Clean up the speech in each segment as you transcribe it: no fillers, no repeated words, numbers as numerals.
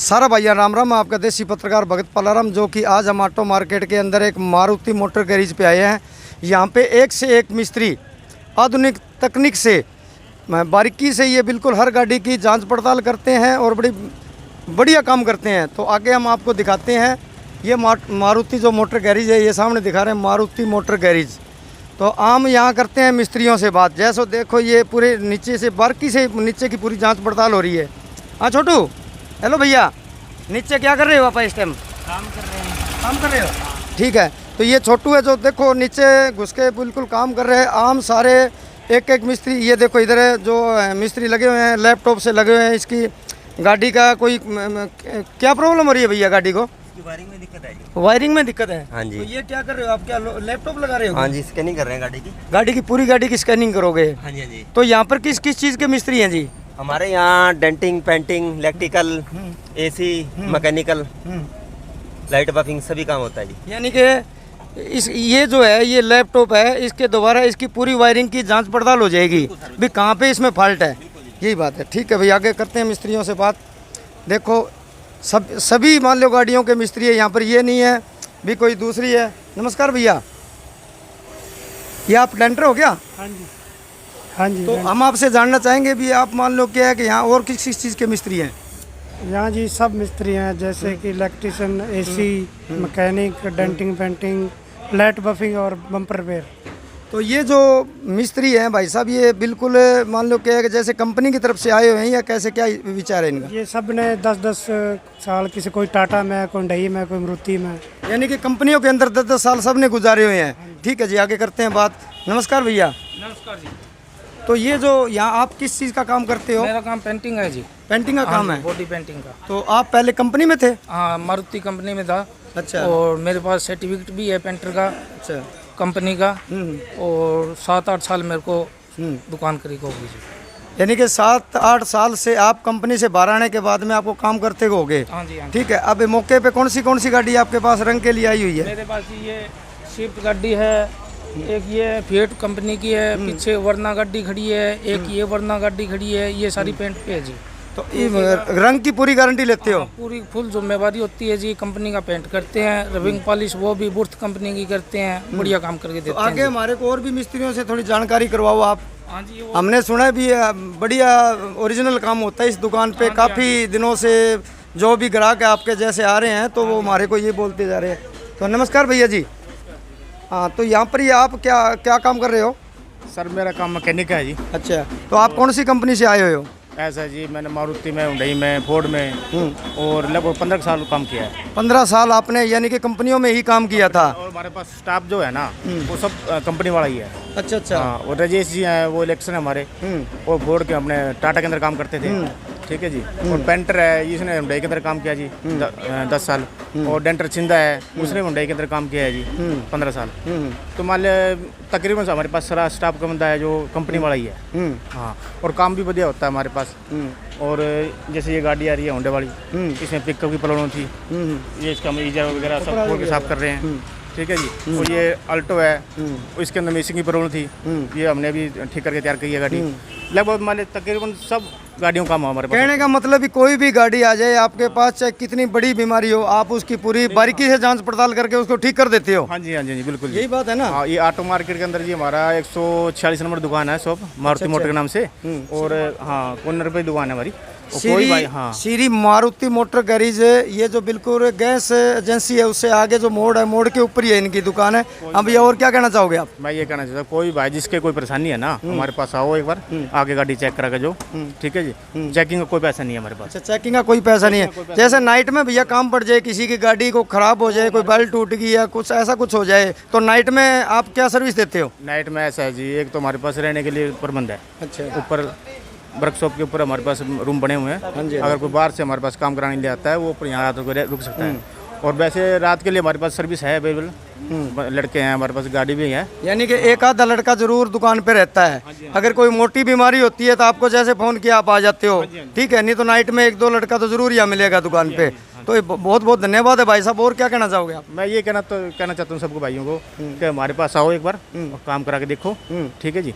सारा भैया राम राम। आपका देसी पत्रकार भगत पलाराम, जो कि आज हम ऑटो मार्केट के अंदर एक मारुति मोटर गैरेज पे आए हैं। यहाँ पे एक से एक मिस्त्री आधुनिक तकनीक से बारीकी से ये बिल्कुल हर गाड़ी की जांच पड़ताल करते हैं और बड़ी बढ़िया काम करते हैं। तो आगे हम आपको दिखाते हैं ये मारुति जो मोटर गैरेज है, ये सामने दिखा रहे हैं मारुति मोटर गैरेज। तो हम यहाँ करते हैं मिस्त्रियों से बात। जैसो देखो ये पूरे नीचे से बारीकी से नीचे की पूरी जांच पड़ताल हो रही है। हाँ छोटू, हेलो भैया, नीचे क्या कर रहे हो आप इस टाइम? काम कर रहे हैं। काम कर रहे हो? ठीक है। तो ये छोटू है जो देखो नीचे घुस के बिल्कुल काम कर रहे हैं। आम सारे एक एक मिस्त्री, ये देखो इधर है जो मिस्त्री लगे हुए हैं, लैपटॉप से लगे हुए हैं। इसकी गाड़ी का कोई क्या प्रॉब्लम हो रही है भैया गाड़ी को? वायरिंग में दिक्कत है जी। वायरिंग में दिक्कत है? हाँ जी। तो ये क्या कर रहे हो आप? क्या लैपटॉप लगा रहे हो? हाँ जी, स्कैनिंग कर रहे हैं गाड़ी की। गाड़ी की पूरी गाड़ी की स्कैनिंग करोगे? हाँ जी, हाँ जी। तो यहाँ पर किस किस चीज़ के मिस्त्री हैं जी? हमारे यहाँ denting, painting, electrical, AC, mechanical, light buffing सभी काम होता है जी। यानी कि ये जो है ये लैपटॉप है, इसके दोबारा इसकी पूरी वायरिंग की जांच पड़ताल हो जाएगी भी कहाँ पे इसमें फॉल्ट है। यही बात है। ठीक है भैया, आगे करते हैं मिस्त्रियों से बात। देखो सभी मान लो गाड़ियों के मिस्त्री है यहाँ पर, ये नहीं है भी कोई दूसरी है। नमस्कार भैया, ये आप डेंटर हो क्या? हाँ जी, हाँ जी। तो हम आपसे जानना चाहेंगे भी आप मान लो क्या है कि यहाँ और किस किस चीज़ के मिस्त्री हैं? यहाँ जी सब मिस्त्री हैं, जैसे कि electrician, AC, mechanic, denting, painting, light buffing और बम्पर रिपेयर। तो ये जो मिस्त्री हैं भाई साहब, ये बिल्कुल मान लो क्या है कि जैसे कंपनी की तरफ से आए हुए हैं या कैसे, क्या विचार है इनका? ये सब ने 10-10 साल, किसी कोई टाटा में, कोई डही में, कोई मारुति में, यानी कि कंपनियों के अंदर 10-10 साल सब ने गुजारे हुए हैं। ठीक है जी, आगे करते हैं बात। नमस्कार भैया। नमस्कार जी। तो ये जो यहाँ आप किस चीज़ का काम करते हो? मेरा काम पेंटिंग है जी। पेंटिंग का काम है? बॉडी पेंटिंग का। तो आप पहले कंपनी में थे? हाँ, मारुति कंपनी में था। अच्छा। और मेरे पास सर्टिफिकेट भी है पेंटर का, अच्छा। कंपनी का। और 7-8 साल मेरे को दुकान करी को होगी जी। यानी कि 7-8 साल से आप कंपनी से बाहर आने के बाद में आपको काम करते होगे? हाँ जी, हाँ जी। ठीक है। अब मौके पे कौन सी गाड़ी आपके पास रंग के लिए आई हुई है? मेरे पास ये स्विफ्ट गाड़ी है, एक ये फिएट कंपनी की है, पीछे वरना गाड़ी खड़ी है, एक ये वरना गाड़ी खड़ी है। ये सारी पेंट पे है जी। तो रंग की पूरी गारंटी लेते हो? पूरी फुल जिम्मेवारी होती है जी। कंपनी का पेंट करते हैं, रबिंग पॉलिश वो भी बुर्थ कंपनी की करते हैं। बढ़िया काम करके देते हैं। आगे हमारे को और भी मिस्त्रियों से थोड़ी जानकारी करवाओ आप। हाँ जी। हमने सुना है भी बढ़िया ओरिजिनल काम होता है इस दुकान पे। काफ़ी दिनों से जो भी ग्राहक आपके जैसे आ रहे हैं तो वो हमारे को ये बोलते जा रहे हैं। तो नमस्कार भैया जी। हाँ, तो यहाँ पर ये आप क्या काम कर रहे हो? सर मेरा काम मैकेनिक है जी। अच्छा, तो आप कौन सी कंपनी से आए हुए हो? ऐसा जी, मैंने मारुति में, हुंडई में, फोर्ड में और लगभग 15 साल काम किया है। 15 साल आपने यानी कि कंपनियों में ही काम किया था? और हमारे पास स्टाफ जो है ना वो सब कंपनी वाला ही है। अच्छा अच्छा। हाँ, और राजेश जी हैं, वो इलेक्शन है हमारे, और फोर्ड के अपने टाटा के अंदर काम करते थे। ठीक है जी। और पेंटर है, इसने हुंडई के अंदर काम किया जी 10 साल। और डेंटर चिंदा है, उसने हुंडई के अंदर काम किया है जी 15 साल। तो मान लिया तकरीबन से हमारे पास सारा स्टाफ का बंदा है जो कंपनी वाला ही है। हाँ, और काम भी बढ़िया होता है हमारे पास। और जैसे ये गाड़ी आ रही है होंडे वाली, इसमें पिकअप की प्रॉब्लम थी, ये इसका ईजा वगैरह सब खोल के साफ कर रहे हैं। ठीक है जी। और ये अल्टो है, इसके अंदर मिसिंग की प्रॉब्लम थी, ये हमने अभी ठीक करके तैयार की है गाड़ी। लगभग मान तकरीबन सब गाड़ियों का काम हमारे पास। कहने का मतलब भी कोई भी गाड़ी आ जाए आपके पास, चाहे कितनी बड़ी बीमारी हो, आप उसकी पूरी बारीकी से जांच पड़ताल करके उसको ठीक कर देते हो? हाँ जी, हाँ जी, बिल्कुल। यही बात है ना? हाँ, ये ऑटो मार्केट के अंदर जी हमारा 146 नंबर दुकान है, शॉप मारुति मोटर के नाम से। और हाँ, कॉर्नर पे दुकान है हमारी। कोई भाई, हाँ, श्री मारुति मोटर गैरेज है। ये जो बिल्कुल गैस एजेंसी है उससे आगे जो मोड़ है, मोड़ के ऊपर ही है इनकी दुकान है। अब ये और क्या कहना चाहोगे आप? मैं ये कहना चाहता हूँ, कोई भाई जिसके कोई परेशानी है ना, हमारे पास आओ एक बार, आगे गाड़ी चेक करा के जो। ठीक है जी। चेकिंग का कोई पैसा नहीं है हमारे पास। अच्छा, चेकिंग का कोई पैसा नहीं है? जैसे नाइट में भैया काम पड़ जाए, किसी की गाड़ी को खराब हो जाए, कोई बेल्ट टूट गई या कुछ ऐसा कुछ हो जाए, तो नाइट में आप क्या सर्विस देते हो? नाइट में ऐसा है जी, एक तो हमारे पास रहने के लिए प्रबंध है। अच्छा। ऊपर वर्कशॉप के ऊपर हमारे पास रूम बने हुए हैं। अगर कोई बाहर से हमारे पास काम कराने के लिए आता है, वो ऊपर यहाँ रात को रुक सकता है। और वैसे रात के लिए हमारे पास सर्विस है अवेलेबल। लड़के हैं हमारे पास, गाड़ी भी है। यानी कि एक आधा लड़का जरूर दुकान पे रहता है। अगर कोई मोटी बीमारी होती है तो आपको जैसे फ़ोन किया आप आ जाते हो। ठीक है, नहीं तो नाइट में 1-2 लड़का तो जरूर यहाँ मिलेगा दुकान पे। तो बहुत बहुत धन्यवाद है भाई साहब। और क्या कहना चाहोगे आप? मैं ये कहना चाहता हूँ सबको भाइयों को कि हमारे पास आओ एक बार और काम करा के देखो। ठीक है जी।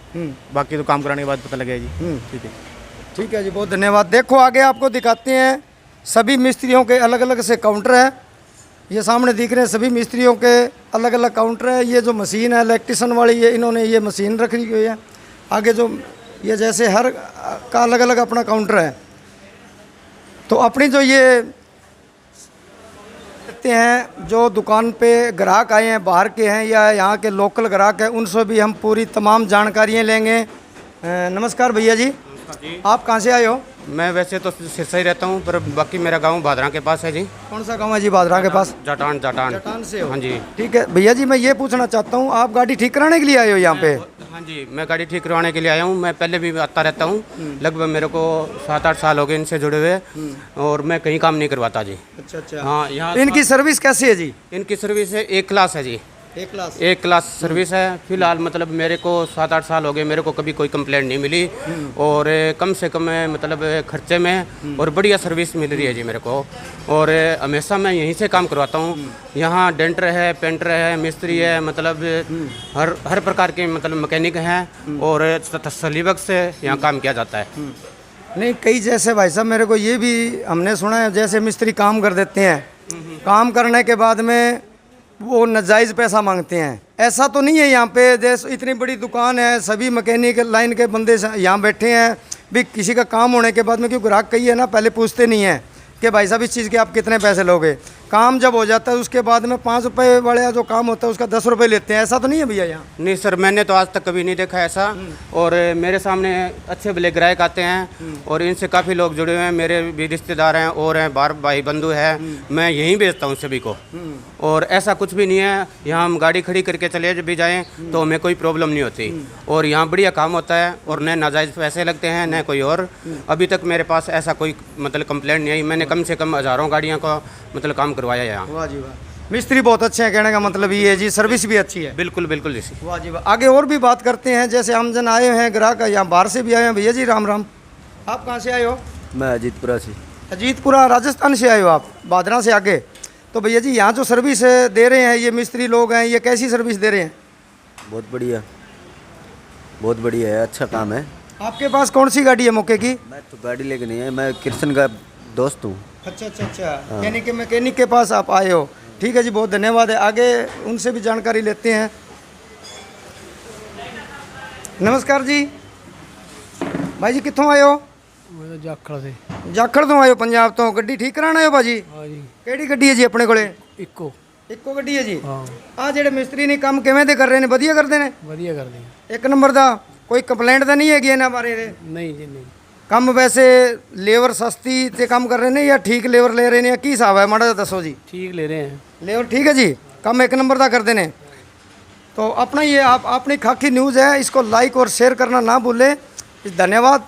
बाकी तो काम कराने के बाद पता लगेगा जी। ठीक है। ठीक है जी, बहुत धन्यवाद। देखो आगे आपको दिखाते हैं सभी मिस्त्रियों के अलग अलग से काउंटर है। ये सामने दिख रहे हैं सभी मिस्त्रियों के अलग अलग काउंटर है। ये जो मशीन है इलेक्ट्रिशियन वाली, ये इन्होंने ये मशीन रखी हुई है। आगे जो ये जैसे हर का अलग अलग अपना काउंटर है। तो अपनी जो ये देखते हैं जो दुकान पे ग्राहक आए हैं, बाहर के हैं या यहाँ के लोकल ग्राहक हैं, उनसे भी हम पूरी तमाम जानकारियाँ लेंगे। नमस्कार भैया जी, आप कहाँ से आए हो? मैं वैसे तो सिरसा ही रहता हूँ, पर बाकी मेरा गांव भादरा के पास है जी। कौन सा गांव है जी भादरा के पास? जाटान जाटान। जाटान से हो? हाँ जी। ठीक है भैया जी, मैं ये पूछना चाहता हूँ, आप गाड़ी ठीक कराने के लिए आए हो यहाँ पे? हाँ जी, मैं गाड़ी ठीक करवाने के लिए आया हूँ। मैं पहले भी आता रहता हूँ, लगभग मेरे को 7-8 साल हो गए इनसे जुड़े हुए, और मैं कहीं काम नहीं करवाता जी। अच्छा अच्छा। हाँ, यहाँ इनकी सर्विस कैसी है जी? इनकी सर्विस है एक क्लास है जी, एक क्लास। एक क्लास सर्विस है। फिलहाल मतलब मेरे को 7-8 साल हो गए, मेरे को कभी कोई कंप्लेंट नहीं मिली, और कम से कम मतलब खर्चे में और बढ़िया सर्विस मिल रही है जी मेरे को। और हमेशा मैं यहीं से काम करवाता हूँ। यहाँ डेंटर है, पेंटर है, मिस्त्री है, मतलब हर प्रकार के मतलब मैकेनिक हैं, और तसल्ली बख्श से यहाँ काम किया जाता है। नहीं, कई जैसे भाई साहब मेरे को ये भी हमने सुना है, जैसे मिस्त्री काम कर देते हैं, काम करने के बाद में वो नाजायज़ पैसा मांगते हैं। ऐसा तो नहीं है यहाँ पे? जैसे इतनी बड़ी दुकान है, सभी मैकेनिक लाइन के बंदे यहाँ बैठे हैं, भी किसी का काम होने के बाद में, क्योंकि ग्राहक कई है ना, पहले पूछते नहीं हैं कि भाई साहब इस चीज़ के आप कितने पैसे लोगे। काम जब हो जाता है उसके बाद में 5 रुपये वाले जो काम होता है उसका 10 रुपये लेते हैं। ऐसा तो नहीं है भैया यहाँ? नहीं सर, मैंने तो आज तक कभी नहीं देखा ऐसा। और मेरे सामने अच्छे भले ग्राहक आते हैं, और इनसे काफ़ी लोग जुड़े हुए हैं, मेरे भी रिश्तेदार हैं और हैं, बार भाई बंधु हैं। मैं यहीं भेजता हूँ सभी को, और ऐसा कुछ भी नहीं है। यहाँ हम गाड़ी खड़ी करके चले भी जाएँ तो हमें कोई प्रॉब्लम नहीं होती, और यहाँ बढ़िया काम होता है, और न नाजायज़ पैसे लगते हैं न कोई और। अभी तक मेरे पास ऐसा कोई मतलब कंप्लेंट नहीं आई। मैंने कम से कम हज़ारों गाड़ियों का मतलब काम करवाया यहाँ। वाह जी वाह, मिस्त्री बहुत अच्छे हैं, कहने का मतलब ये है जी, सर्विस भी अच्छी है। बिल्कुल बिल्कुल जी। वाह जी वाह। आगे और भी बात करते हैं, जैसे हम जन आए हैं ग्राहक यहाँ बाहर से भी आए हैं। भैया जी राम राम, आप कहाँ से आए हो? मैं अजीतपुरा से। अजीतपुरा राजस्थान से आए हो आप, भादरा से आगे। तो भैया जी यहाँ जो सर्विस दे रहे हैं ये मिस्त्री लोग हैं, ये कैसी सर्विस दे रहे हैं? बहुत बढ़िया, बहुत बढ़िया है, अच्छा काम है। आपके पास कौन सी गाड़ी है मौके की? मैं तो गाड़ी लेके नहीं है, मैं कृष्ण का दोस्त हूँ। अच्छा अच्छा अच्छा, यानी कि मैकेनिक के पास आप आए हो। ठीक है जी, बहुत धन्यवाद है। आगे उनसे भी जानकारी लेते हैं। नमस्कार जी, भाई जी कितों आए हो? जाखड़ से। जाखड़ तो आए हो, पंजाब तो। गड्डी ठीक कराना है भाजी? हाँ जी। केड़ी गड्डी है जी अपने कोले? इक्को गड्डी है जी। हाँ, आ जेड़े मिस्त्री ने काम किवें दे कर रहे ने? वधिया करदे ने? वधिया कर दी। एक नंबर दा, कोई कंप्लेंट तो नहीं हैगी इन्हां बारे? नहीं जी नहीं। ਕੰਮ ਵੈਸੇ ਲੇਬਰ ਸਸਤੀ ਤੇ ਕੰਮ ਕਰ ਰਹੇ ਨੇ ਜਾਂ ਠੀਕ ਲੇਬਰ ਲੈ ਰਹੇ ਨੇ, ਕੀ ਹਿਸਾਬ ਹੈ ਮਾੜਾ ਜਿਹਾ ਦੱਸੋ ਜੀ। ठीक ले रहे हैं। लेबर ठीक है जी, काम एक नंबर का करते हैं। तो अपना ये आप अपनी खाकी न्यूज़ है, इसको लाइक और शेयर करना ना भूलें। धन्यवाद।